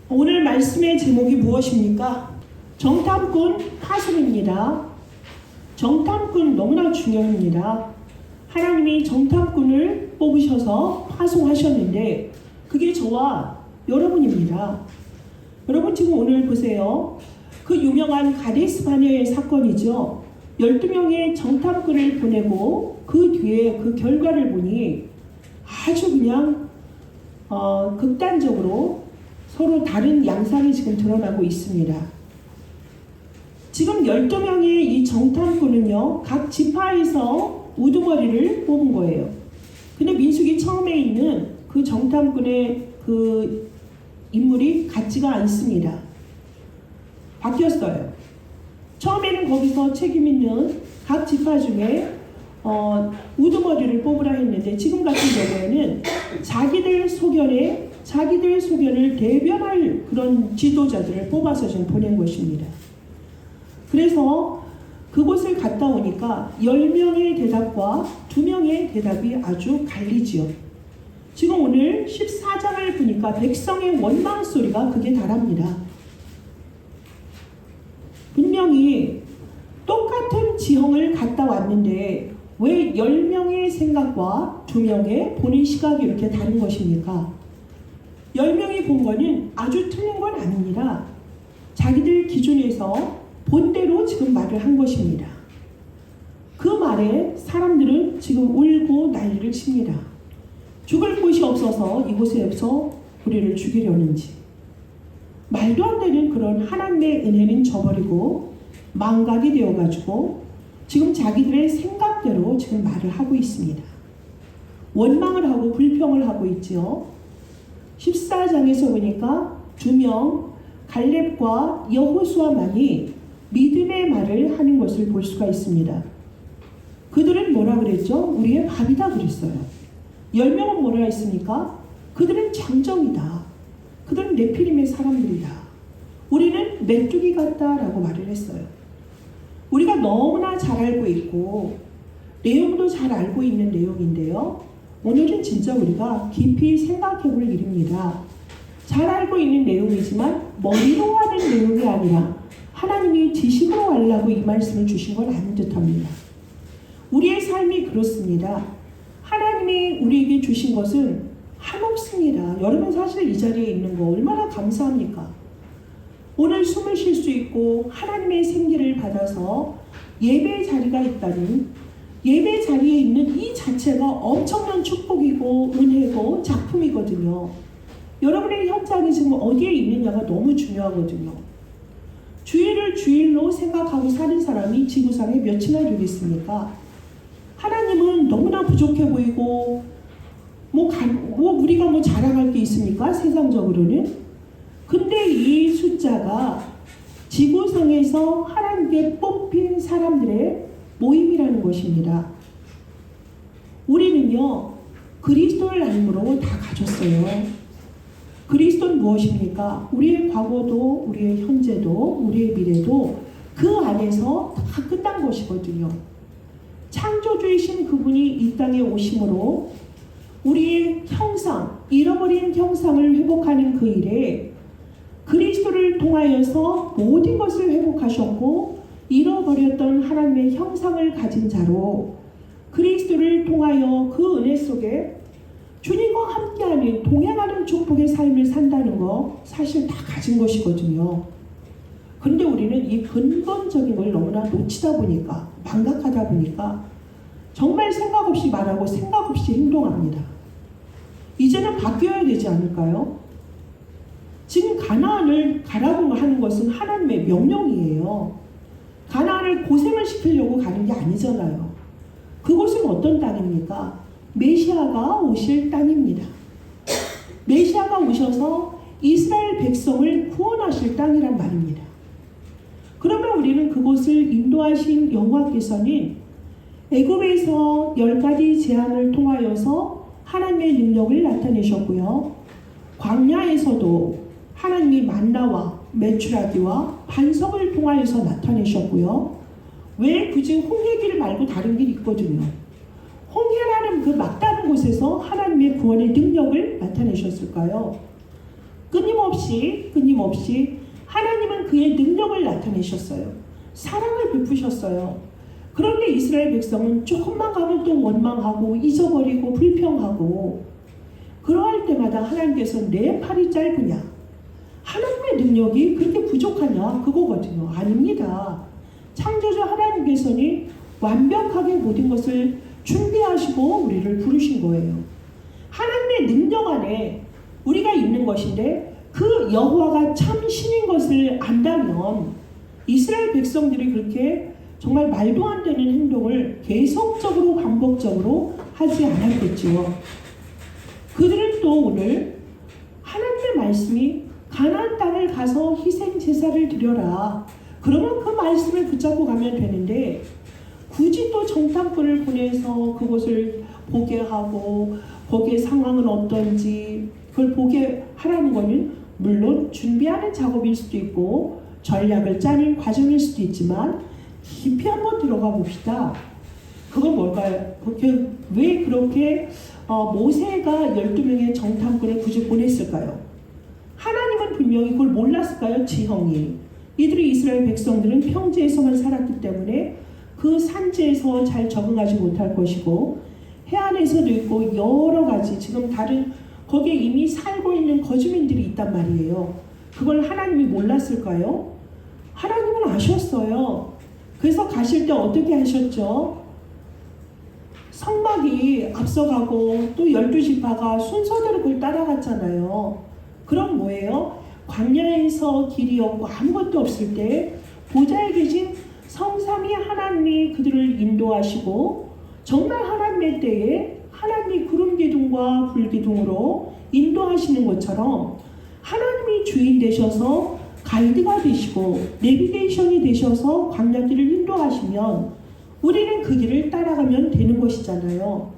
오늘 말씀의 제목이 무엇입니까? 정탐꾼 파송입니다. 정탐꾼 너무나 중요합니다. 하나님이 정탐꾼을 뽑으셔서 파송하셨는데 그게 저와 여러분입니다. 여러분 지금 오늘 보세요. 그 유명한 가데스 바네아의 사건이죠. 12명의 정탐꾼을 보내고 그 뒤에 그 결과를 보니 아주 그냥 극단적으로 서로 다른 양상이 지금 드러나고 있습니다. 지금 12명의 이 정탐꾼은요, 각 지파에서 우두머리를 뽑은 거예요. 근데 민수기 처음에 있는 그 정탐꾼의 그 인물이 같지가 않습니다. 바뀌었어요. 처음에는 거기서 책임 있는 각 지파 중에 우두머리를 뽑으라 했는데 지금 같은 경우에는 자기들 소견을 대변할 그런 지도자들을 뽑아서 지금 보낸 것입니다. 그래서 그곳을 갔다 오니까 10명의 대답과 2명의 대답이 아주 갈리지요. 지금 오늘 14장을 보니까 백성의 원망 소리가 극에 달합니다. 분명히 똑같은 지형을 갔다 왔는데 왜 10명의 생각과 2명의 보는 시각이 이렇게 다른 것입니까? 10명이 본 거는 아주 틀린 건 아닙니다. 자기들 기준에서 본대로 지금 말을 한 것입니다. 그 말에 사람들은 지금 울고 난리를 칩니다. 죽을 곳이 없어서 이곳에서 우리를 죽이려는지. 말도 안 되는 그런 하나님의 은혜는 저버리고 망각이 되어가지고 지금 자기들의 생각대로 지금 말을 하고 있습니다. 원망을 하고 불평을 하고 있죠. 14장에서 보니까 2명 갈렙과 여호수아만이 믿음의 말을 하는 것을 볼 수가 있습니다. 그들은 뭐라 그랬죠? 우리의 밥이다 그랬어요. 10명은 뭐라 했습니까? 그들은 장정이다. 그들은 네피림의 사람들이다. 우리는 메뚜기 같다라고 말을 했어요. 우리가 너무나 잘 알고 있고 내용도 잘 알고 있는 내용인데요. 오늘은 진짜 우리가 깊이 생각해 볼 일입니다. 잘 알고 있는 내용이지만 머리로 하는 내용이 아니라 하나님이 지식으로 알라고 이 말씀을 주신 건 아닌 듯합니다. 우리의 삶이 그렇습니다. 하나님이 우리에게 주신 것은 한없습니다. 여러분 사실 이 자리에 있는 거 얼마나 감사합니까? 오늘 숨을 쉴 수 있고 하나님의 생기를 받아서 예배 자리가 있다는 예배 자리에 있는 이 자체가 엄청난 축복이고 은혜고 작품이거든요. 여러분의 현장이 지금 어디에 있느냐가 너무 중요하거든요. 주일을 주일로 생각하고 사는 사람이 지구상에 몇이나 되겠습니까? 하나님은 너무나 부족해 보이고 우리가 자랑할 게 있습니까? 세상적으로는. 근데 이 숫자가 지구상에서 하나님께 뽑힌 사람들의 모임이라는 것입니다. 우리는요, 그리스도를 알므로 다 가졌어요. 그리스도는 무엇입니까? 우리의 과거도, 우리의 현재도, 우리의 미래도 그 안에서 다 끝난 것이거든요. 창조주이신 그분이 이 땅에 오심으로 우리의 형상, 잃어버린 형상을 회복하는 그 일에 그리스도를 통하여서 모든 것을 회복하셨고 잃어버렸던 하나님의 형상을 가진 자로 그리스도를 통하여 그 은혜 속에 주님과 함께하는 동행하는 축복의 삶을 산다는 거 사실 다 가진 것이거든요. 그런데 우리는 이 근본적인 걸 너무나 놓치다 보니까 망각하다 보니까 정말 생각 없이 말하고 생각 없이 행동합니다. 이제는 바뀌어야 되지 않을까요? 지금 가나안을 가라고 하는 것은 하나님의 명령이에요. 가나안을 고생을 시키려고 가는 게 아니잖아요. 그곳은 어떤 땅입니까? 메시아가 오실 땅입니다. 메시아가 오셔서 이스라엘 백성을 구원하실 땅이란 말입니다. 그러면 우리는 그곳을 인도하신 여호와께서는 애굽에서 10가지 재앙을 통하여서 하나님의 능력을 나타내셨고요. 광야에서도 하나님이 만나와 메추라기와 반석을 통하여서 나타내셨고요. 왜 굳이 홍해길 말고 다른 길이 있거든요. 홍해라는 그 막다른 곳에서 하나님의 구원의 능력을 나타내셨을까요? 끊임없이 하나님은 그의 능력을 나타내셨어요. 사랑을 베푸셨어요. 그런데 이스라엘 백성은 조금만 가면 또 원망하고 잊어버리고 불평하고, 그러할 때마다 하나님께서 내 팔이 짧으냐, 하나님의 능력이 그렇게 부족하냐, 그거거든요. 아닙니다. 창조주 하나님께서는 완벽하게 모든 것을 준비하시고 우리를 부르신 거예요. 하나님의 능력 안에 우리가 있는 것인데, 그 여호와가 참 신인 것을 안다면 이스라엘 백성들이 그렇게 정말 말도 안 되는 행동을 계속적으로 반복적으로 하지 않았겠지요. 그들은 또 오늘 하나님의 말씀이 가나안 땅을 가서 희생 제사를 드려라, 그러면 그 말씀을 붙잡고 가면 되는데, 굳이 또 정탐꾼을 보내서 그곳을 보게 하고 거기의 상황은 어떤지 그걸 보게 하라는 것은 물론 준비하는 작업일 수도 있고 전략을 짜는 과정일 수도 있지만, 깊이 한번 들어가 봅시다. 그건 뭘까요? 왜 그렇게 모세가 12명의 정탐꾼을 굳이 보냈을까요? 하나님은 분명히 그걸 몰랐을까요? 지형이. 이들이 이스라엘 백성들은 평지에서만 살았기 때문에 그 산지에서 잘 적응하지 못할 것이고, 해안에서도 있고 여러 가지 지금 다른 거기에 이미 살고 있는 거주민들이 있단 말이에요. 그걸 하나님이 몰랐을까요? 하나님은 아셨어요. 그래서 가실 때 어떻게 하셨죠? 성막이 앞서가고 또 12지파가 순서대로 그걸 따라갔잖아요. 그럼 뭐예요? 광야에서 길이 없고 아무것도 없을 때 보좌에 계신 성삼위 하나님이 그들을 인도하시고, 정말 하나님의 때에 하나님이 구름 기둥과 불 기둥으로 인도하시는 것처럼 하나님이 주인 되셔서 가이드가 되시고 내비게이션이 되셔서 광야길을 인도하시면 우리는 그 길을 따라가면 되는 것이잖아요.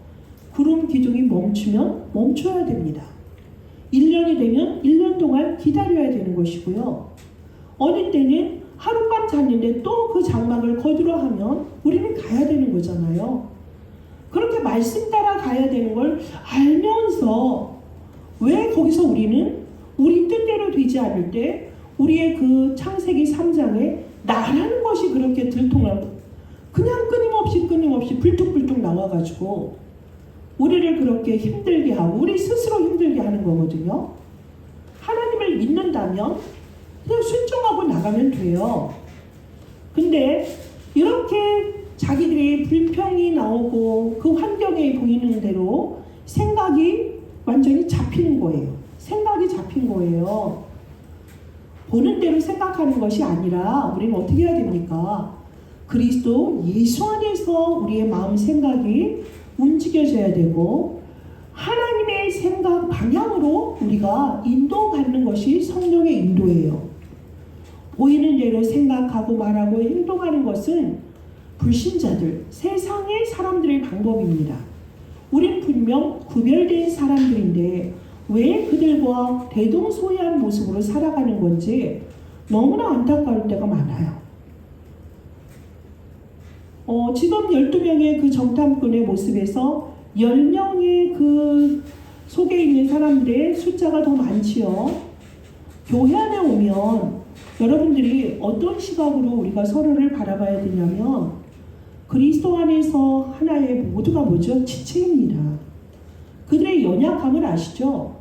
구름 기둥이 멈추면 멈춰야 됩니다. 1년이 되면 1년 동안 기다려야 되는 것이고요. 어느 때는 하룻밤 잤는데 또 그 장막을 거두려 하면 우리는 가야 되는 거잖아요. 그렇게 말씀 따라 가야 되는 걸 알면서 왜 거기서 우리는 우리 뜻대로 되지 않을 때 우리의 그 창세기 3장에 나라는 것이 그렇게 들통하고 그냥 끊임없이 불뚝불뚝 나와가지고 우리를 그렇게 힘들게 하고 우리 스스로 힘들게 하는 거거든요. 하나님을 믿는다면 그냥 순종하고 나가면 돼요. 근데 이렇게 자기들이 불평이 나오고 그 환경에 보이는 대로 생각이 완전히 잡히는 거예요. 생각이 잡힌 거예요. 보는 대로 생각하는 것이 아니라 우리는 어떻게 해야 됩니까? 그리스도 예수 안에서 우리의 마음 생각이 움직여져야 되고 하나님의 생각 방향으로 우리가 인도받는 것이 성령의 인도예요. 보이는 대로 생각하고 말하고 행동하는 것은 불신자들, 세상의 사람들의 방법입니다. 우린 분명 구별된 사람들인데 왜 그들과 대동소이한 모습으로 살아가는 건지 너무나 안타까울 때가 많아요. 지금 12명의 그 정탐꾼의 모습에서 10명의 그 속에 있는 사람들의 숫자가 더 많지요. 교회 안에 오면 여러분들이 어떤 시각으로 우리가 서로를 바라봐야 되냐면 그리스도 안에서 하나의 모두가 뭐죠? 지체입니다. 그들의 연약함을 아시죠?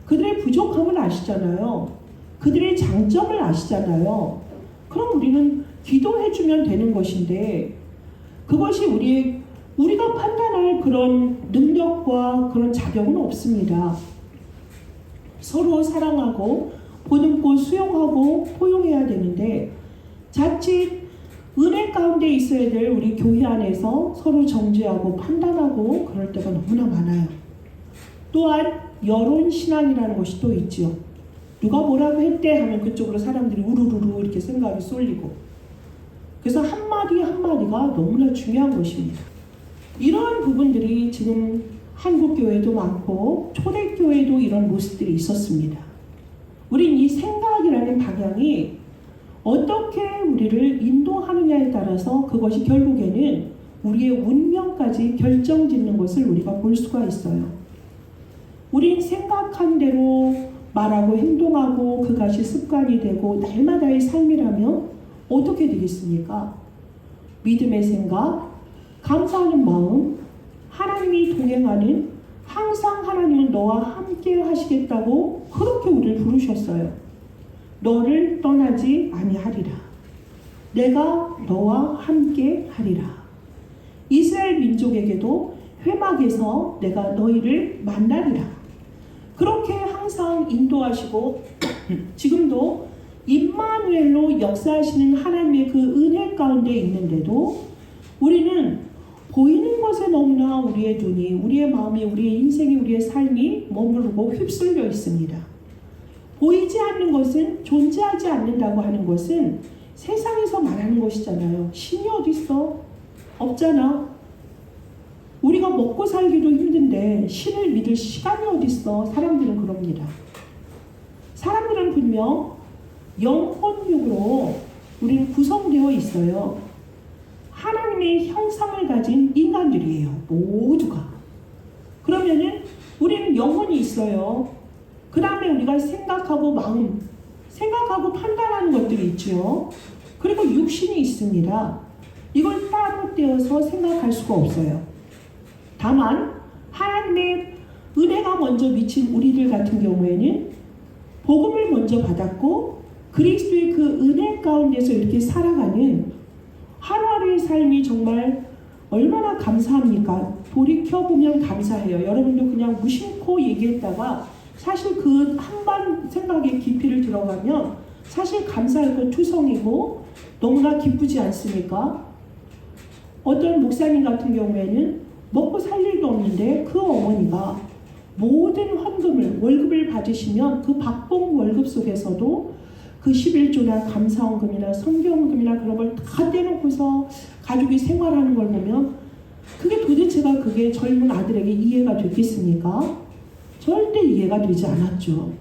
그들의 부족함을 아시잖아요. 그들의 장점을 아시잖아요. 그럼 우리는 기도해주면 되는 것인데 그것이 우리가 판단할 그런 능력과 그런 자격은 없습니다. 서로 사랑하고 보듬고 수용하고 포용해야 되는데 자칫 은혜 가운데 있어야 될 우리 교회 안에서 서로 정죄하고 판단하고 그럴 때가 너무나 많아요. 또한 여론신앙이라는 것이 또 있죠. 누가 뭐라고 했대 하면 그쪽으로 사람들이 우르르르 이렇게 생각이 쏠리고, 그래서 한마디 한마디가 너무나 중요한 것입니다. 이러한 부분들이 지금 한국교회도 많고 초대교회도 이런 모습들이 있었습니다. 우린 이 생각이라는 방향이 어떻게 우리를 인도하느냐에 따라서 그것이 결국에는 우리의 운명까지 결정짓는 것을 우리가 볼 수가 있어요. 우린 생각한 대로 말하고 행동하고 그것이 습관이 되고 날마다의 삶이라면 어떻게 되겠습니까? 믿음의 생각, 감사하는 마음, 하나님이 동행하는, 항상 하나님은 너와 함께 하시겠다고 그렇게 우리를 부르셨어요. 너를 떠나지 아니하리라. 내가 너와 함께 하리라. 이스라엘 민족에게도 회막에서 내가 너희를 만나리라. 그렇게 항상 인도하시고 지금도 임마누엘로 역사하시는 하나님의 그 은혜 가운데 있는데도 우리는 보이는 것에 너무나 우리의 눈이, 우리의 마음이, 우리의 인생이, 우리의 삶이 머무르고 휩쓸려 있습니다. 보이지 않는 것은, 존재하지 않는다고 하는 것은 세상에서 말하는 것이잖아요. 신이 어디 있어? 없잖아. 우리가 먹고 살기도 힘든데 신을 믿을 시간이 어디 있어? 사람들은 그럽니다. 사람들은 분명 영혼육으로 우리는 구성되어 있어요. 하나님의 형상을 가진 인간들이에요. 모두가. 그러면은 우리는 영혼이 있어요. 그 다음에 우리가 생각하고 마음, 생각하고 판단하는 것들이 있죠. 그리고 육신이 있습니다. 이걸 따로 떼어서 생각할 수가 없어요. 다만 하나님의 은혜가 먼저 미친 우리들 같은 경우에는 복음을 먼저 받았고 그리스도의 그 은혜 가운데서 이렇게 살아가는 하루하루의 삶이 정말 얼마나 감사합니까? 돌이켜보면 감사해요. 여러분도 그냥 무심코 얘기했다가 사실 그 한반 생각의 깊이를 들어가면 사실 감사할 것 투성이고 너무나 기쁘지 않습니까? 어떤 목사님 같은 경우에는 먹고 살 일도 없는데 그 어머니가 모든 헌금을, 월급을 받으시면 그 박봉 월급 속에서도 그 11조나 감사헌금이나 성경헌금이나 그런 걸 다 떼놓고서 가족이 생활하는 걸 보면 그게 도대체가 그게 젊은 아들에게 이해가 됐겠습니까? 절대 이해가 되지 않았죠.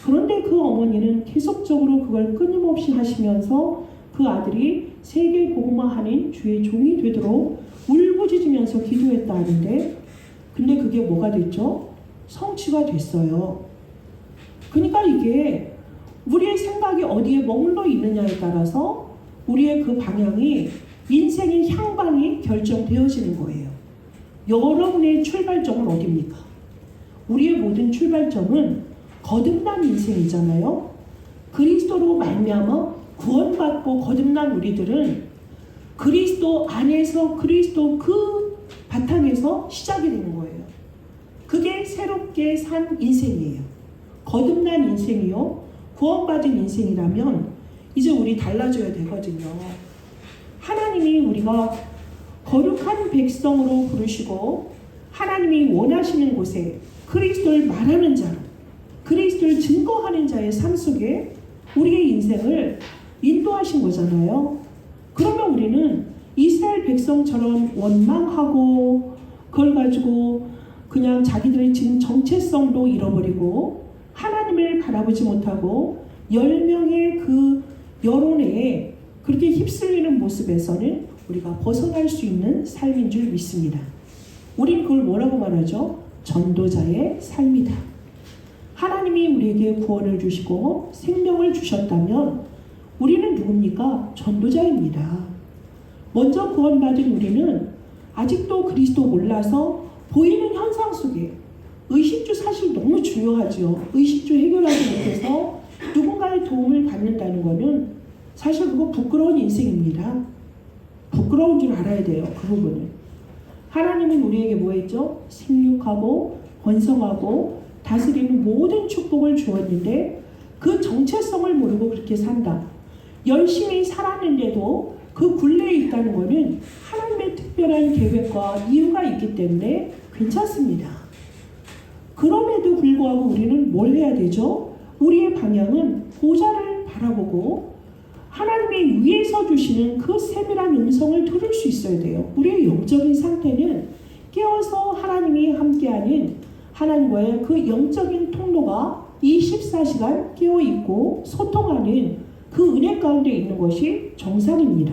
그런데 그 어머니는 계속적으로 그걸 끊임없이 하시면서 그 아들이 세계 복음화하는 주의 종이 되도록 울부짖으면서 기도했다 하는데 근데 그게 뭐가 됐죠? 성취가 됐어요. 그러니까 이게 우리의 생각이 어디에 머물러 있느냐에 따라서 우리의 그 방향이 인생의 향방이 결정되어지는 거예요. 여러분의 출발점은 어디입니까? 우리의 모든 출발점은 거듭난 인생이잖아요. 그리스도로 말미암아 구원받고 거듭난 우리들은 그리스도 안에서 그리스도 그 바탕에서 시작이 되는 거예요. 그게 새롭게 산 인생이에요. 거듭난 인생이요. 구원받은 인생이라면 이제 우리 달라져야 되거든요. 하나님이 우리가 거룩한 백성으로 부르시고 하나님이 원하시는 곳에 그리스도를 말하는 자로 그리스도를 증거하는 자의 삶 속에 우리의 인생을 인도하신 거잖아요. 그러면 우리는 이스라엘 백성처럼 원망하고 그걸 가지고 그냥 자기들의 지금 정체성도 잃어버리고 하나님을 바라보지 못하고 10명의 그 여론에 그렇게 휩쓸리는 모습에서는 우리가 벗어날 수 있는 삶인 줄 믿습니다. 우린 그걸 뭐라고 말하죠? 전도자의 삶이다. 하나님이 우리에게 구원을 주시고 생명을 주셨다면 우리는 누굽니까? 전도자입니다. 먼저 구원받은 우리는 아직도 그리스도 몰라서 보이는 현상 속에 의식주 사실 너무 중요하죠. 의식주 해결하지 못해서 누군가의 도움을 받는다는 것은 사실 그거 부끄러운 인생입니다. 부끄러운 줄 알아야 돼요. 그 부분은. 하나님은 우리에게 뭐 했죠? 생육하고 번성하고 다스리는 모든 축복을 주었는데 그 정체성을 모르고 그렇게 산다. 열심히 살았는데도 그 굴레에 있다는 것은 하나님의 특별한 계획과 이유가 있기 때문에 괜찮습니다. 그럼에도 불구하고 우리는 뭘 해야 되죠? 우리의 방향은 보좌를 바라보고 하나님의 위에서 주시는 그 세밀한 음성을 들을 수 있어야 돼요. 우리의 영적인 상태는 깨어서 하나님이 함께하는 하나님과의 그 영적인 통로가 24시간 깨어있고 소통하는 그 은혜 가운데 있는 것이 정상입니다.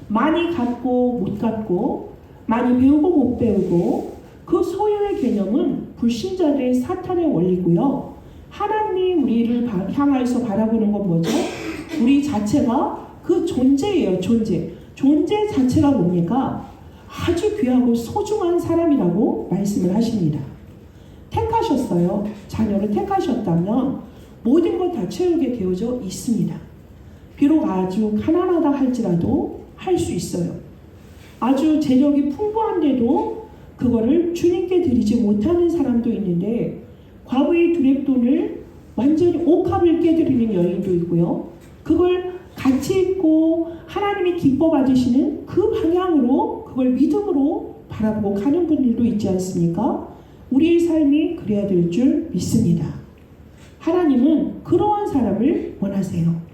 많이 갖고 못 갖고 많이 배우고 못 배우고 그 소유의 개념은 불신자들의 사탄의 원리고요. 하나님이 우리를 향해서 바라보는 건 뭐죠? 우리 자체가 그 존재예요. 존재 자체가 뭡니까? 아주 귀하고 소중한 사람이라고 말씀을 하십니다. 택하셨어요. 자녀를 택하셨다면 모든 것 다 채우게 되어져 있습니다. 비록 아주 가난하다 할지라도 할 수 있어요. 아주 재력이 풍부한데도 그거를 주님께 드리지 못하는 사람도 있는데, 과부의 두렙돈을 완전히 옥합을 깨드리는 여인도 있고요. 그걸 가치 있고 하나님이 기뻐 받으시는 그 방향으로, 그걸 믿음으로 바라보고 가는 분들도 있지 않습니까? 우리의 삶이 그래야 될 줄 믿습니다. 하나님은 그러한 사람을 원하세요.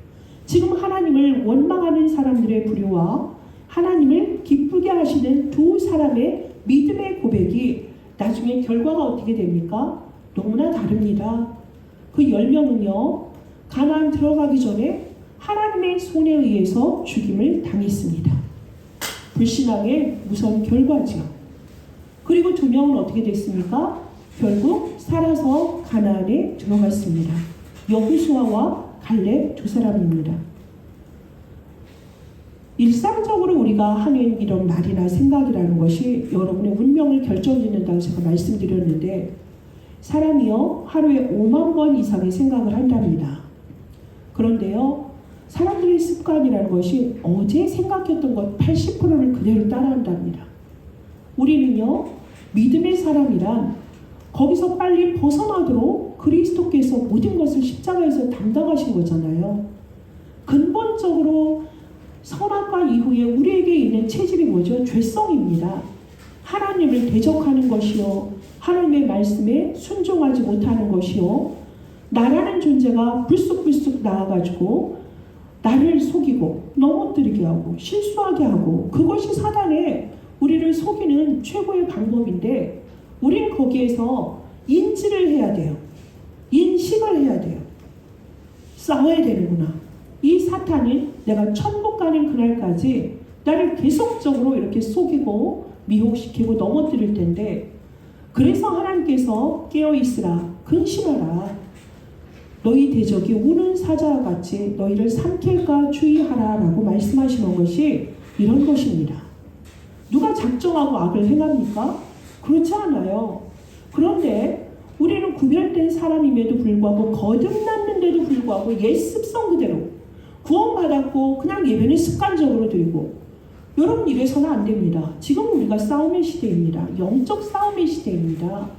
지금 하나님을 원망하는 사람들의 부류와 하나님을 기쁘게 하시는 두 사람의 믿음의 고백이 나중에 결과가 어떻게 됩니까? 너무나 다릅니다. 그 10명은요, 가나안 들어가기 전에 하나님의 손에 의해서 죽임을 당했습니다. 불신앙의 무서운 결과죠. 그리고 2명은 어떻게 됐습니까? 결국 살아서 가나안에 들어갔습니다. 여호수아와 갈렙 두 사람입니다. 일상적으로 우리가 하는 이런 말이나 생각이라는 것이 여러분의 운명을 결정짓는다고 제가 말씀드렸는데, 사람이요 하루에 5만 번 이상의 생각을 한답니다. 그런데요, 사람들의 습관이라는 것이 어제 생각했던 것 80%를 그대로 따라한답니다. 우리는요, 믿음의 사람이란 거기서 빨리 벗어나도록 그리스도께서 모든 것을 십자가에서 담당하신 거잖아요. 근본적으로 선악과 이후에 우리에게 있는 체질이 뭐죠? 죄성입니다. 하나님을 대적하는 것이요, 하나님의 말씀에 순종하지 못하는 것이요, 나라는 존재가 불쑥불쑥 나와가지고 나를 속이고 넘어뜨리게 하고 실수하게 하고, 그것이 사단의 우리를 속이는 최고의 방법인데, 우리는 거기에서 인지를 해야 돼요. 인식을 해야 돼요. 싸워야 되는구나. 이 사탄은 내가 천국 가는 그날까지 나를 계속적으로 이렇게 속이고 미혹시키고 넘어뜨릴 텐데, 그래서 하나님께서 깨어있으라, 근심하라, 너희 대적이 우는 사자와 같이 너희를 삼킬까 주의하라 라고 말씀하시는 것이 이런 것입니다. 누가 작정하고 악을 행합니까? 그렇지 않아요. 그런데 우리는 구별된 사람임에도 불구하고, 거듭났는데도 불구하고 옛 습성 그대로 구원받았고 그냥 예배는 습관적으로 드리고, 여러분 이래서는 안 됩니다. 지금 우리가 싸움의 시대입니다. 영적 싸움의 시대입니다.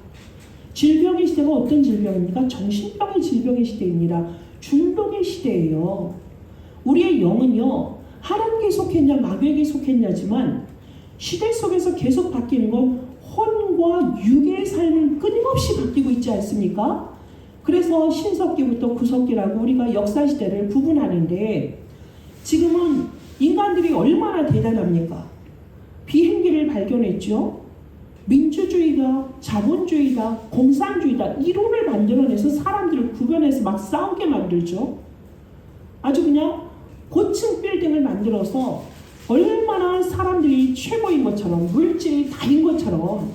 질병의 시대가 어떤 질병입니까? 정신병의 질병의 시대입니다. 중독의 시대예요. 우리의 영은요, 하나님께 속했냐 마귀에게 속했냐지만 시대 속에서 계속 바뀌는 건 혼과 육의 삶은 끊임없이 바뀌고 있지 않습니까? 그래서 신석기부터 구석기라고 우리가 역사시대를 구분하는데, 지금은 인간들이 얼마나 대단합니까? 비행기를 발견했죠. 민주주의가 자본주의다, 공산주의다, 이론을 만들어내서 사람들을 구별해서 막 싸우게 만들죠. 아주 그냥 고층 빌딩을 만들어서 얼마나 사람들이 최고인 것처럼, 물질이 다인 것처럼,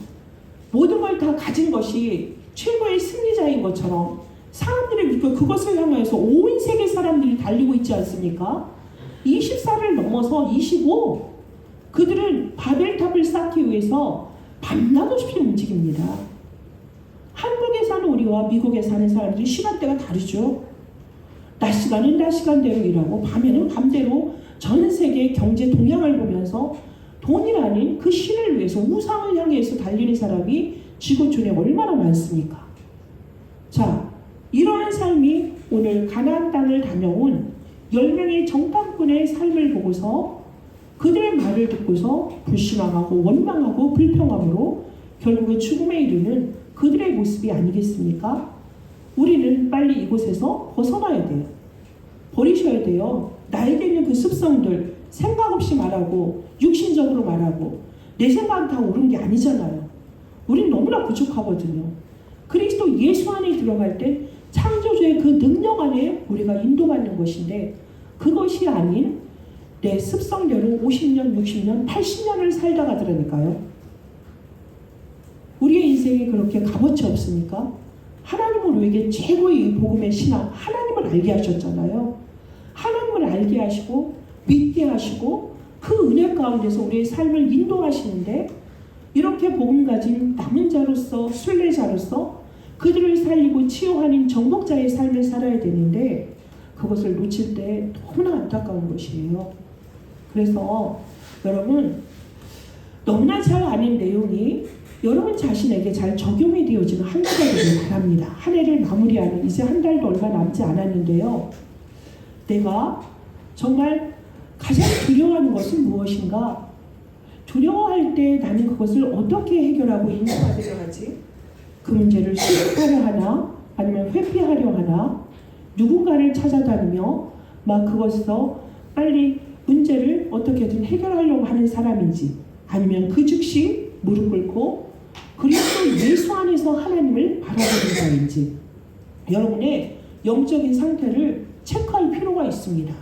모든 걸 다 가진 것이 최고의 승리자인 것처럼 사람들이 그것을 향해서 온 세계 사람들이 달리고 있지 않습니까? 24를 넘어서 25, 그들은 바벨탑을 쌓기 위해서 밤낮 없이 움직입니다. 한국에 사는 우리와 미국에 사는 사람들이 시간대가 다르죠. 낮 시간은 낮 시간대로 일하고 밤에는 밤대로 전 세계 경제 동향을 보면서 돈이라는 그 신을 위해서, 우상을 향해서 달리는 사람이 지구촌에 얼마나 많습니까? 자, 이러한 삶이 오늘 가나안 땅을 다녀온 10명의 정탐꾼의 삶을 보고서, 그들의 말을 듣고서 불신앙하고 원망하고 불평함으로 결국에 죽음에 이르는 그들의 모습이 아니겠습니까? 우리는 빨리 이곳에서 벗어나야 돼요. 버리셔야 돼요. 나에게 있는 그 습성들, 생각 없이 말하고 육신적으로 말하고, 내 생각은 다 옳은 게 아니잖아요. 우린 너무나 부족하거든요. 그리스도 예수 안에 들어갈 때 창조주의 그 능력 안에 우리가 인도받는 것인데, 그것이 아닌 내 습성대로 50년, 60년, 80년을 살다 가더라니까요. 우리의 인생이 그렇게 값어치 없습니까? 하나님은 우리에게 최고의 복음의 신앙, 하나님을 알게 하셨잖아요. 하나님을 알게 하시고 믿게 하시고 그 은혜 가운데서 우리의 삶을 인도하시는데, 이렇게 복음 가진 남은 자로서, 순례자로서 그들을 살리고 치유하는 정복자의 삶을 살아야 되는데, 그것을 놓칠 때 너무나 안타까운 것이에요. 그래서 여러분, 너무나 잘 아는 내용이 여러분 자신에게 잘 적용이 되어지는 한 해가 되길 바랍니다. 한 해를 마무리하는, 이제 한 달도 얼마 남지 않았는데요. 내가 정말 가장 두려워하는 것은 무엇인가? 두려워할 때 나는 그것을 어떻게 해결하고 인정하려고 하지? 그 문제를 수습하려 하나? 아니면 회피하려 하나? 누군가를 찾아다니며 막 그것에서 빨리 문제를 어떻게든 해결하려고 하는 사람인지, 아니면 그 즉시 무릎 꿇고 그리스도 예수 안에서 하나님을 바라보는 자인지, 여러분의 영적인 상태를 체크할 필요가 있습니다.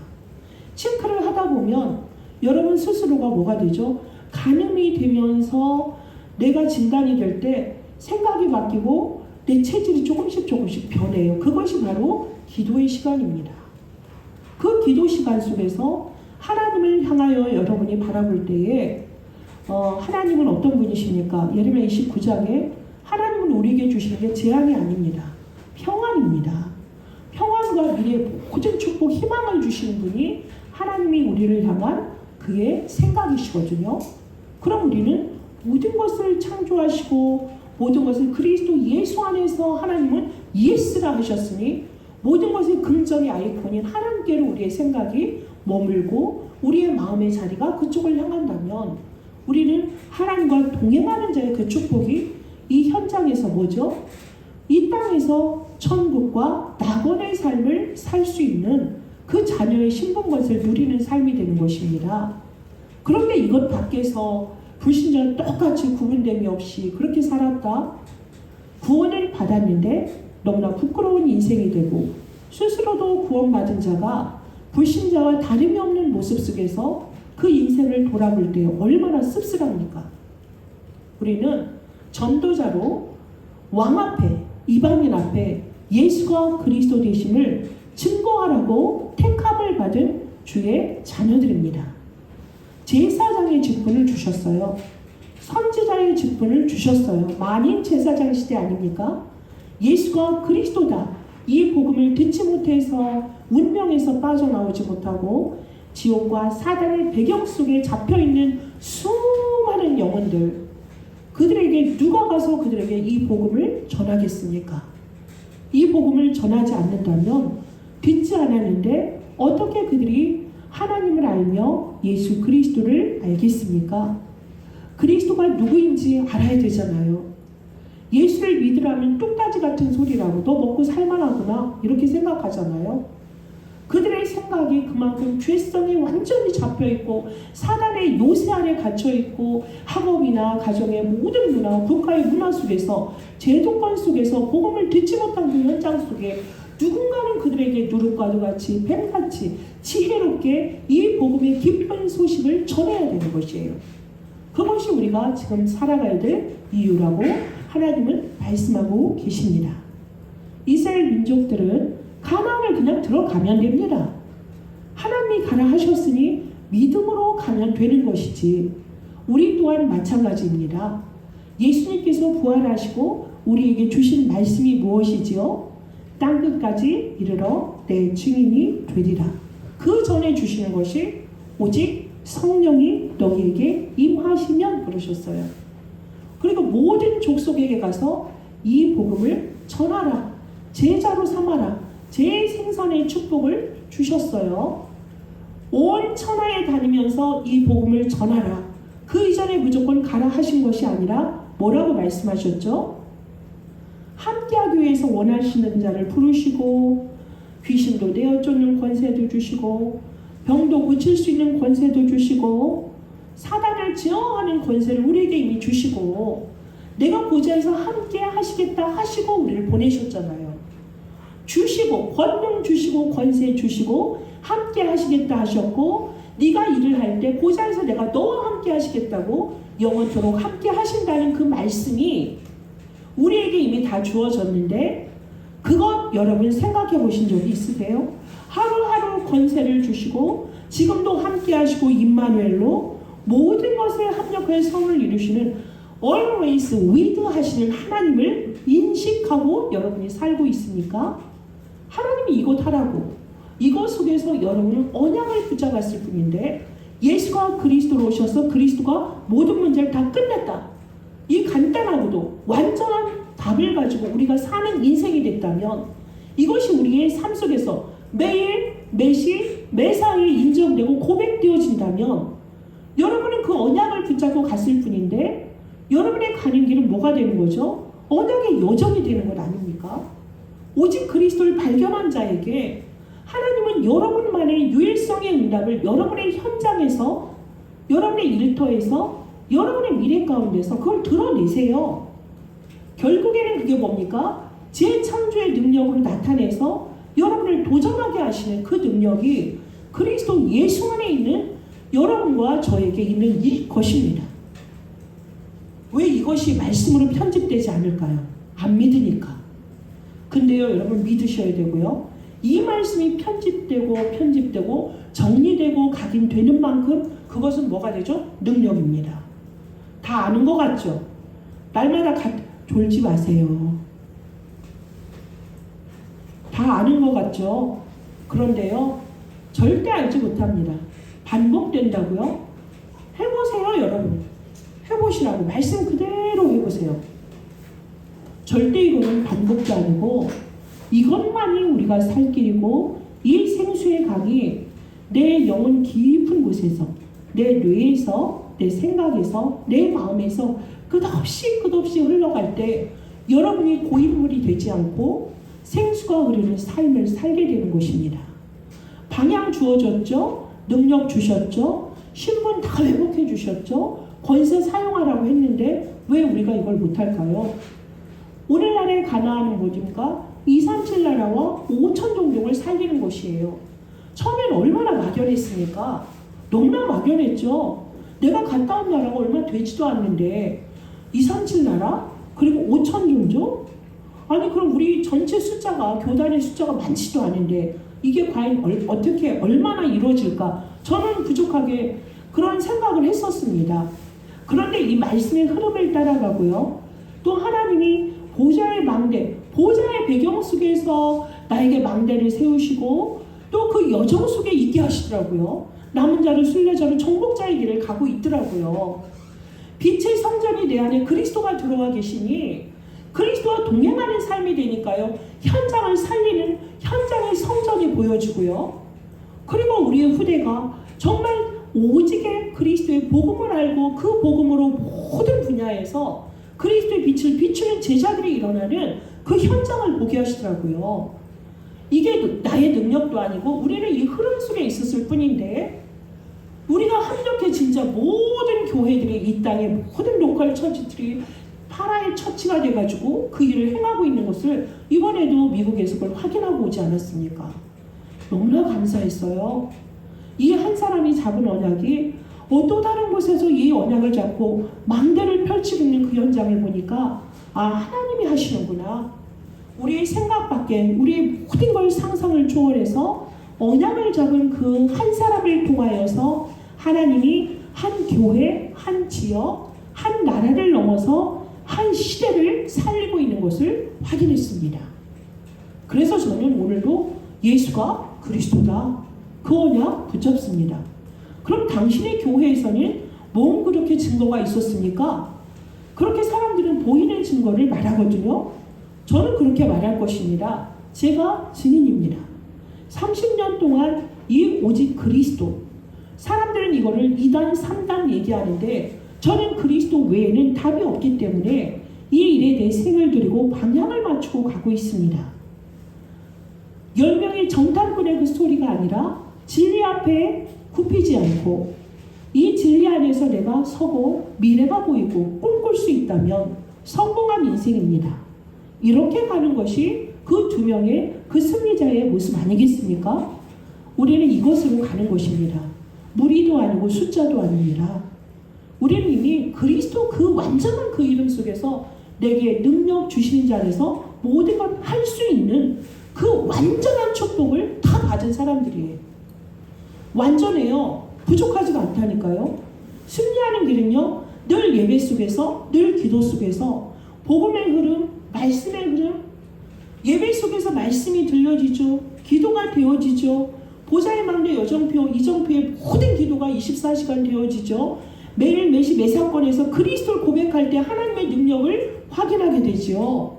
체크를 하다 보면 여러분 스스로가 뭐가 되죠? 가늠이 되면서 내가 진단이 될 때 생각이 바뀌고 내 체질이 조금씩 변해요. 그것이 바로 기도의 시간입니다. 그 기도 시간 속에서 하나님을 향하여 여러분이 바라볼 때에 하나님은 어떤 분이십니까? 예레미야 29장에 하나님은 우리에게 주시는 게 재앙이 아닙니다. 평안입니다. 평안과 미래의 모든 축복, 희망을 주시는 분이 하나님이 우리를 향한 그의 생각이시거든요. 그럼 우리는 모든 것을 창조하시고 모든 것을 그리스도 예수 안에서 하나님은 예스라 하셨으니, 모든 것의 긍정의 아이콘인 하나님께로 우리의 생각이 머물고 우리의 마음의 자리가 그쪽을 향한다면, 우리는 하나님과 동행하는 자의 그 축복이 이 현장에서 뭐죠? 이 땅에서 천국과 낙원의 삶을 살 수 있는 그 자녀의 신분것을 누리는 삶이 되는 것입니다. 그런데 이것 밖에서 불신자는 똑같이 구분됨이 없이 그렇게 살았다. 구원을 받았는데 너무나 부끄러운 인생이 되고, 스스로도 구원받은 자가 불신자와 다름이 없는 모습 속에서 그 인생을 돌아볼 때 얼마나 씁쓸합니까? 우리는 전도자로 왕 앞에, 이방인 앞에 예수가 그리스도 되심을 증거하라고 택함을 받은 주의 자녀들입니다. 제사장의 직분을 주셨어요. 선지자의 직분을 주셨어요. 만인 제사장 시대 아닙니까? 예수가 그리스도다, 이 복음을 듣지 못해서 운명에서 빠져나오지 못하고 지옥과 사단의 배경 속에 잡혀있는 수많은 영혼들, 그들에게 누가 가서 그들에게 이 복음을 전하겠습니까? 이 복음을 전하지 않는다면, 듣지 않았는데 어떻게 그들이 하나님을 알며 예수 그리스도를 알겠습니까? 그리스도가 누구인지 알아야 되잖아요. 예수를 믿으라면 뚝딱지 같은 소리라고, 너 먹고 살만하구나 이렇게 생각하잖아요. 그들의 생각이 그만큼 죄성이 완전히 잡혀있고 사단의 요새 안에 갇혀있고, 학업이나 가정의 모든 문화, 국가의 문화 속에서, 제도권 속에서 복음을 듣지 못한 그 현장 속에 누군가는 그들에게 누룩과도 같이 뱀같이 지혜롭게 이 복음의 기쁜 소식을 전해야 되는 것이에요. 그것이 우리가 지금 살아가야 될 이유라고 하나님은 말씀하고 계십니다. 이스라엘 민족들은 가나안을 그냥 들어가면 됩니다. 하나님이 가라 하셨으니 믿음으로 가면 되는 것이지, 우리 또한 마찬가지입니다. 예수님께서 부활하시고 우리에게 주신 말씀이 무엇이지요? 땅끝까지 이르러 내 증인이 되리라. 그 전에 주시는 것이 오직 성령이 너희에게 임하시면 그러셨어요. 그리고 모든 족속에게 가서 이 복음을 전하라, 제자로 삼아라, 재생선의 축복을 주셨어요. 온 천하에 다니면서 이 복음을 전하라. 그 이전에 무조건 가라 하신 것이 아니라 뭐라고 말씀하셨죠? 함께하기 위해서 원하시는 자를 부르시고, 귀신도 내어 쫓는 권세도 주시고, 병도 고칠 수 있는 권세도 주시고, 사단을 제어하는 권세를 우리에게 이미 주시고, 내가 보좌에서 함께 하시겠다 하시고 우리를 보내셨잖아요. 주시고, 권능 주시고, 권세 주시고, 함께 하시겠다 하셨고, 네가 일을 할 때 보좌에서 내가 너와 함께 하시겠다고 영원토록 함께 하신다는 그 말씀이 우리에게 이미 다 주어졌는데, 그것 여러분 생각해 보신 적이 있으세요? 하루하루 권세를 주시고 지금도 함께 하시고 임마누엘로 모든 것에 합력하여 성을 이루시는 always with 하시는 하나님을 인식하고 여러분이 살고 있습니까? 하나님이 이것 하라고 이것 속에서 여러분은 언약을 붙잡았을 뿐인데 예수가 그리스도로 오셔서 그리스도가 모든 문제를 다 끝냈다. 이 간단하고도 완전한 답을 가지고 우리가 사는 인생이 됐다면 이것이 우리의 삶 속에서 매일 매시 매사에 인정되고 고백되어진다면 여러분은 그 언약을 붙잡고 갔을 뿐인데 여러분의 가는 길은 뭐가 되는 거죠? 언약의 여정이 되는 것 아닙니까? 오직 그리스도를 발견한 자에게 하나님은 여러분만의 유일성의 응답을 여러분의 현장에서 여러분의 일터에서 여러분의 미래 가운데서 그걸 드러내세요. 결국에는 그게 뭡니까? 재창조의 능력으로 나타내서 여러분을 도전하게 하시는 그 능력이 그리스도 예수 안에 있는 여러분과 저에게 있는 이 것입니다. 왜 이것이 말씀으로 편집되지 않을까요? 안 믿으니까. 근데요 여러분 믿으셔야 되고요. 이 말씀이 편집되고 정리되고 각인되는 만큼 그것은 뭐가 되죠? 능력입니다. 다 아는 것 같죠? 날마다 졸지 마세요. 다 아는 것 같죠? 그런데요 절대 알지 못합니다. 반복된다고요? 해보세요 여러분. 해보시라고 말씀 그대로 해보세요. 절대 이거는 반복도 아니고 이것만이 우리가 살 길이고 이 생수의 강이 내 영혼 깊은 곳에서 내 뇌에서 내 생각에서 내 마음에서 끝없이 흘러갈 때 여러분이 고인물이 되지 않고 생수가 흐르는 삶을 살게 되는 것입니다. 방향 주어졌죠? 능력 주셨죠? 신분 다 회복해 주셨죠? 권세 사용하라고 했는데 왜 우리가 이걸 못할까요? 오늘날의 가나안은 뭐입니까? 237 나라와 5천 종족을 살리는 것이에요. 처음엔 얼마나 막연했습니까? 너무나 막연했죠. 내가 갔다 온 나라가 얼마 되지도 않는데 237 나라? 그리고 5천 종족? 아니 그럼 우리 전체 숫자가 교단의 숫자가 많지도 않은데 이게 과연 어떻게 얼마나 이루어질까? 저는 부족하게 그런 생각을 했었습니다. 그런데 이 말씀의 흐름을 따라가고요. 또 하나님이 보좌의 망대, 보좌의 배경 속에서 나에게 망대를 세우시고 또 그 여정 속에 있게 하시더라고요. 남은 자를 순례자로 정복자의 길을 가고 있더라고요. 빛의 성전이 내 안에 그리스도가 들어와 계시니 그리스도와 동행하는 삶이 되니까요. 현장을 살리는 현장의 성전이 보여지고요. 그리고 우리의 후대가 정말 오직의 그리스도의 복음을 알고 그 복음으로 모든 분야에서 그리스도의 빛을 비추는 제자들이 일어나는 그 현장을 보게 하시더라고요. 이게 나의 능력도 아니고 우리는 이 흐름 속에 있었을 뿐인데 우리가 합력해 진짜 모든 교회들이 이 땅의 모든 로컬 처치들이 하나의 처치가 돼가지고 그 일을 행하고 있는 것을 이번에도 미국에서 그걸 확인하고 오지 않았습니까? 너무나 감사했어요. 이 한 사람이 잡은 언약이 또 다른 곳에서 이 언약을 잡고 망대를 펼치고 있는 그 현장을 보니까 아 하나님이 하시는구나. 우리의 생각 밖에 우리의 모든 걸 상상을 초월해서 언약을 잡은 그 한 사람을 통하여서 하나님이 한 교회, 한 지역, 한 나라를 넘어서 한 시대를 살리고 있는 것을 확인했습니다. 그래서 저는 오늘도 예수가 그리스도다. 그 언약 붙잡습니다. 그럼 당신의 교회에서는 뭔 그렇게 증거가 있었습니까? 그렇게 사람들은 보이는 증거를 말하거든요. 저는 그렇게 말할 것입니다. 제가 증인입니다. 30년 동안 이 오직 그리스도 사람들은 이거를 2단, 3단 얘기하는데 저는 그리스도 외에는 답이 없기 때문에 이 일에 내 생을 들이고 방향을 맞추고 가고 있습니다. 10명의 정탐꾼의 그 스토리가 아니라 진리 앞에 굽히지 않고 이 진리 안에서 내가 서고 미래가 보이고 꿈꿀 수 있다면 성공한 인생입니다. 이렇게 가는 것이 그 2명의 그 승리자의 모습 아니겠습니까? 우리는 이것으로 가는 것입니다. 무리도 아니고 숫자도 아닙니다. 우리는 이미 그리스도 그 완전한 그 이름 속에서 내게 능력 주시는 자 안에서 모든 걸 할 수 있는 그 완전한 축복을 다 받은 사람들이에요. 완전해요. 부족하지가 않다니까요. 승리하는 길은요, 늘 예배 속에서, 늘 기도 속에서 복음의 흐름, 말씀의 흐름, 예배 속에서 말씀이 들려지죠. 기도가 되어지죠. 보좌의 막내 여정표, 이정표의 모든 기도가 24시간 되어지죠. 매일 매시 매사건에서 그리스도를 고백할 때 하나님의 능력을 확인하게 되죠.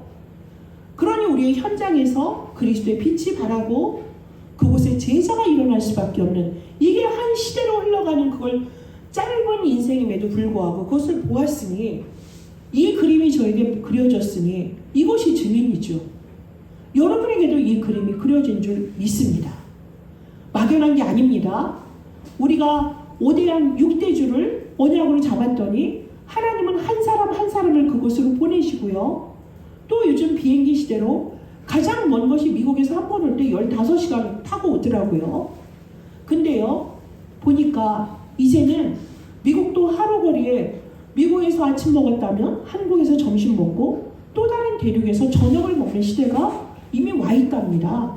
그러니 우리의 현장에서 그리스도의 빛이 바라고 그곳에 제자가 일어날 수밖에 없는, 이게 한 시대로 흘러가는 그걸 짧은 인생임에도 불구하고 그것을 보았으니, 이 그림이 저에게 그려졌으니 이것이 증인이죠. 여러분에게도 이 그림이 그려진 줄 믿습니다. 막연한 게 아닙니다. 우리가 5대양 6대주를 언약으로 잡았더니 하나님은 한 사람 한 사람을 그곳으로 보내시고요. 또 요즘 비행기 시대로 가장 먼 것이 미국에서 한 번 올 때 15시간 타고 오더라고요. 근데요, 보니까 이제는 미국도 하루 거리에 미국에서 아침 먹었다면 한국에서 점심 먹고 또 다른 대륙에서 저녁을 먹는 시대가 이미 와 있답니다.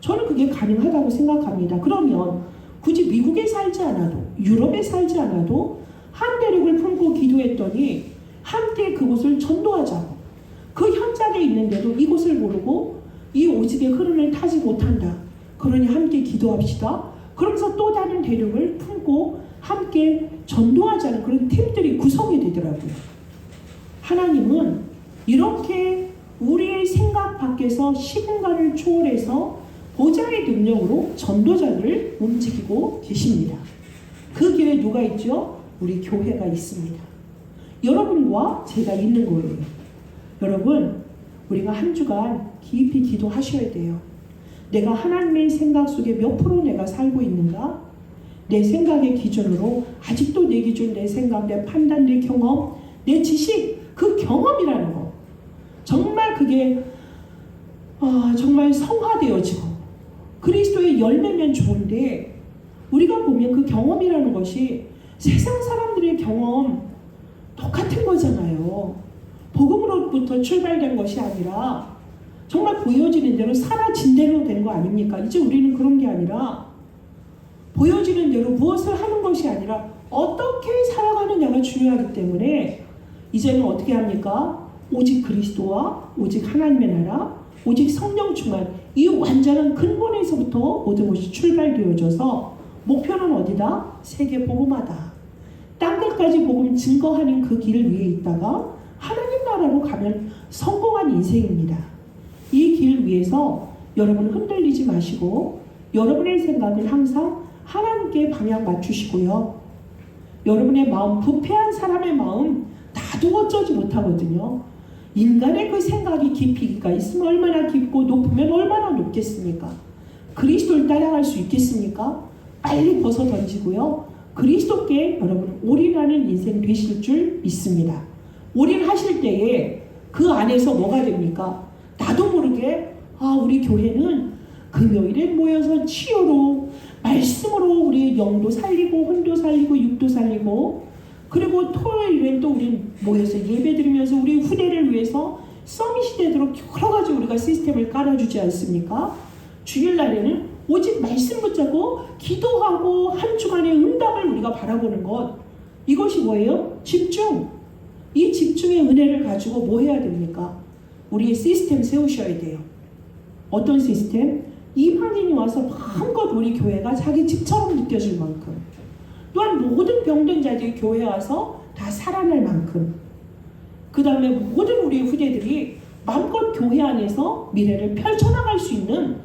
저는 그게 가능하다고 생각합니다. 그러면 굳이 미국에 살지 않아도, 유럽에 살지 않아도 한 대륙을 품고 기도했더니 함께 그곳을 전도하자고. 그 현장에 있는데도 이곳을 모르고 이 오직의 흐름을 타지 못한다. 그러니 함께 기도합시다. 그러면서 또 다른 대륙을 품고 함께 전도하자는 그런 팀들이 구성이 되더라고요. 하나님은 이렇게 우리의 생각 밖에서 시공간을 초월해서 보좌의 능력으로 전도자들을 움직이고 계십니다. 그 길에 누가 있죠? 우리 교회가 있습니다. 여러분과 제가 있는 거예요. 여러분, 우리가 한 주간 깊이 기도하셔야 돼요. 내가 하나님의 생각 속에 몇 프로 내가 살고 있는가? 내 생각의 기준으로 아직도 내 기준, 내 생각, 내 판단, 내 경험, 내 지식, 그 경험이라는 거. 정말 그게 정말 성화되어지고 그리스도의 열매면 좋은데, 우리가 보면 그 경험이라는 것이 세상 사람들의 경험 똑같은 거잖아요. 복음으로부터 출발된 것이 아니라 정말 보여지는 대로 사라진 대로 된 거 아닙니까? 이제 우리는 그런 게 아니라 보여지는 대로 무엇을 하는 것이 아니라 어떻게 살아가느냐가 중요하기 때문에 이제는 어떻게 합니까? 오직 그리스도와 오직 하나님의 나라, 오직 성령 충만, 이 완전한 근본에서부터 모든 것이 출발되어져서 목표는 어디다? 세계 복음화다. 땅 끝까지 복음 증거하는 그 길 위에 있다가 하나님 나라로 가면 성공한 인생입니다. 이 길 위에서 여러분 흔들리지 마시고 여러분의 생각은 항상 하나님께 방향 맞추시고요. 여러분의 마음, 부패한 사람의 마음 나도 어쩌지 못하거든요. 인간의 그 생각이 깊이가 있으면 얼마나 깊고 높으면 얼마나 높겠습니까? 그리스도를 따라갈 수 있겠습니까? 빨리 벗어 던지고요. 그리스도께 여러분 올인하는 인생 되실 줄 믿습니다. 올인하실 때에 그 안에서 뭐가 됩니까? 나도 모르게 우리 교회는 금요일에 모여서 치유로 말씀으로 우리 영도 살리고 혼도 살리고 육도 살리고, 그리고 토요일엔 또 우리 모여서 예배 드리면서 우리 후대를 위해서 서밋이 되도록 여러 가지 우리가 시스템을 깔아주지 않습니까? 주일날에는 오직 말씀 붙잡고 기도하고 한 주간의 응답을 우리가 바라보는 것, 이것이 뭐예요? 집중. 이 집중의 은혜를 가지고 뭐 해야 됩니까? 우리의 시스템 세우셔야 돼요. 어떤 시스템? 이방인이 와서 마음껏 우리 교회가 자기 집처럼 느껴질 만큼, 또한 모든 병든 자들이 교회에 와서 다 살아날 만큼, 그 다음에 모든 우리 후대들이 마음껏 교회 안에서 미래를 펼쳐나갈 수 있는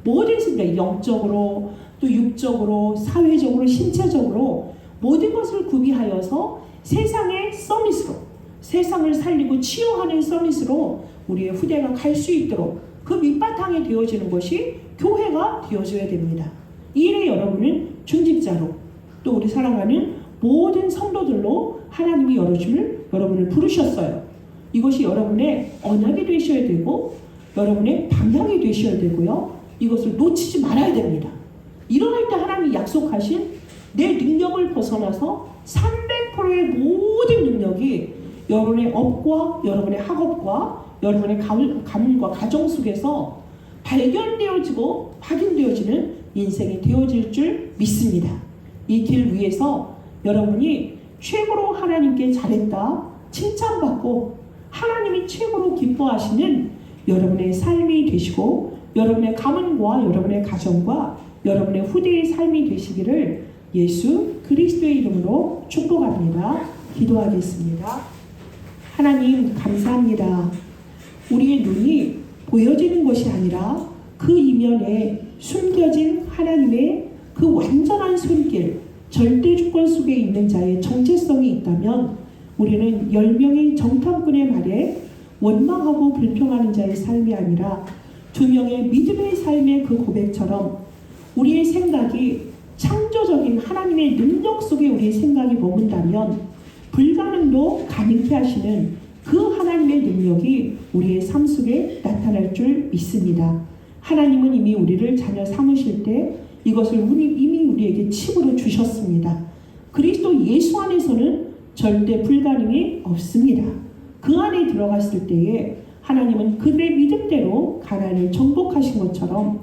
모든 생각, 영적으로 또 육적으로 사회적으로 신체적으로 모든 것을 구비하여서 세상의 서밋으로, 세상을 살리고 치유하는 서밋으로 우리의 후대가 갈 수 있도록 그 밑바탕에 되어지는 것이 교회가 되어줘야 됩니다. 이 일에 여러분은 중직자로 또 우리 사랑하는 모든 성도들로 하나님이 여러분을 부르셨어요. 이것이 여러분의 언약이 되셔야 되고 여러분의 방향이 되셔야 되고요. 이것을 놓치지 말아야 됩니다. 일어날 때 하나님이 약속하신 내 능력을 벗어나서 300%의 모든 능력이 여러분의 업과 여러분의 학업과 여러분의 가문과 가정 속에서 발견되어지고 확인되어지는 인생이 되어질 줄 믿습니다. 이 길 위에서 여러분이 최고로 하나님께 잘했다 칭찬받고 하나님이 최고로 기뻐하시는 여러분의 삶이 되시고 여러분의 가문과 여러분의 가정과 여러분의 후대의 삶이 되시기를 예수 그리스도의 이름으로 축복합니다. 기도하겠습니다. 하나님 감사합니다. 우리의 눈이 보여지는 것이 아니라 그 이면에 숨겨진 하나님의 그 완전한 손길, 절대 주권 속에 있는 자의 정체성이 있다면 우리는 10명의 정탐꾼의 말에 원망하고 불평하는 자의 삶이 아니라 2명의 믿음의 삶의 그 고백처럼 우리의 생각이 창조적인 하나님의 능력 속에 우리의 생각이 머문다면 불가능도 가능케 하시는 그 하나님의 능력이 우리의 삶 속에 나타날 줄 믿습니다. 하나님은 이미 우리를 자녀 삼으실 때 이것을 이미 우리에게 칩으로 주셨습니다. 그리스도 예수 안에서는 절대 불가능이 없습니다. 그 안에 들어갔을 때에 하나님은 그들의 믿음대로 가나안을 정복하신 것처럼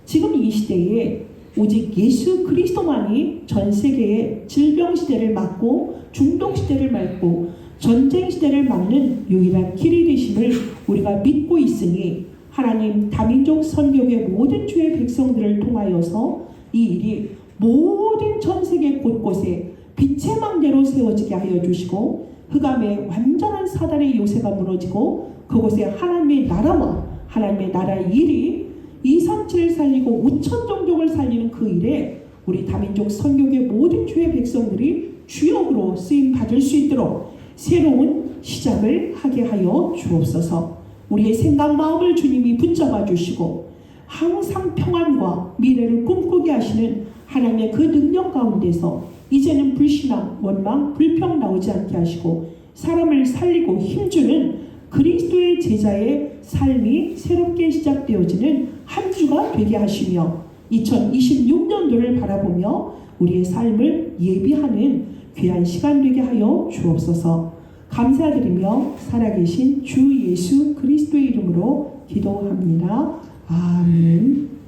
지금 이 시대에 오직 예수 그리스도만이 전 세계의 질병 시대를 막고 중독 시대를 막고 전쟁 시대를 막는 유일한 길이 되심을 우리가 믿고 있으니 하나님 다민족 선교의 모든 주의 백성들을 통하여서 이 일이 모든 전 세계 곳곳에 빛의 망대로 세워지게 하여 주시고 흑암의 완전한 사단의 요새가 무너지고 그곳에 하나님의 나라와 하나님의 나라의 일이 237을 살리고 5천 종족을 살리는 그 일에 우리 다민족 선교의 모든 주의 백성들이 주역으로 쓰임 받을 수 있도록 새로운 시작을 하게 하여 주옵소서. 우리의 생각 마음을 주님이 붙잡아 주시고 항상 평안과 미래를 꿈꾸게 하시는 하나님의 그 능력 가운데서 이제는 불신앙, 원망, 불평 나오지 않게 하시고 사람을 살리고 힘주는 그리스도의 제자의 삶이 새롭게 시작되어지는 한 주가 되게 하시며 2026년도를 바라보며 우리의 삶을 예비하는 귀한 시간 되게 하여 주옵소서. 감사드리며 살아계신 주 예수 그리스도의 이름으로 기도합니다. 아멘.